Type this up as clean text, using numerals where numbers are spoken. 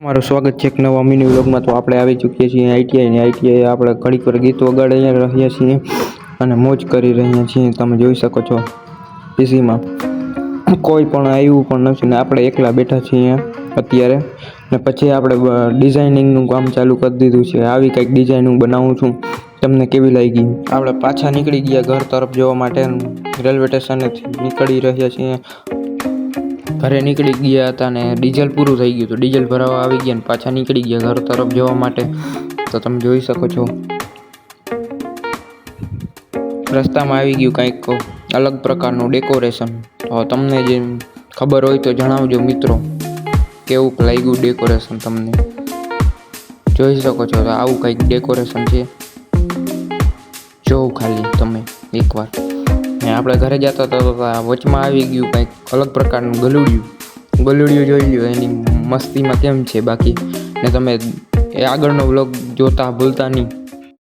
મારું સ્વાગત છે એક નવા મિની વ્લોગમાં। તો આપણે આવી ચૂકીએ છીએ આઈટીઆઈ આપણે ઘડીક વાર ગીતો વગાડી રહ્યા છીએ અને મોજ કરી રહ્યા છીએ। તમે જોઈ શકો છો પીસીમાં કોઈ પણ આવ્યું પણ નથી ને આપણે એકલા બેઠા છીએ અત્યારે। ને પછી આપણે ડિઝાઇનિંગનું કામ ચાલુ કરી દીધું છે। આવી કંઈક ડિઝાઇન હું બનાવું છું, તમને કેવી લાગી? આપણે પાછા નીકળી ગયા ઘર તરફ જવા માટે। રેલવે સ્ટેશનેથી નીકળી રહ્યા છીએ। ઘરે નીકળી ગયા હતા ને ડીઝલ પૂરું થઈ ગયું તો ડીઝલ ભરાવા આવી ગયા ને પાછા નીકળી ગયા ઘર તરફ જવા માટે। તો તમે જોઈ શકો છો રસ્તામાં આવી ગયું કંઈક અલગ પ્રકારનું ડેકોરેશન। તો તમને જે ખબર હોય તો જણાવજો મિત્રો, કેવું લાગ્યું ડેકોરેશન તમને? જોઈ શકો છો તો આવું કંઈક ડેકોરેશન છે, જોવું ખાલી તમે એકવાર। ને આપણે ઘરે જતા હતા વચમાં આવી ગયું કંઈક અલગ પ્રકારનું ગલુડિયું જોઈ લ્યો એની મસ્તીમાં કેમ છે બાકી। ને તમે એ આગળનો વ્લોગ જોતા ભૂલતા નહીં।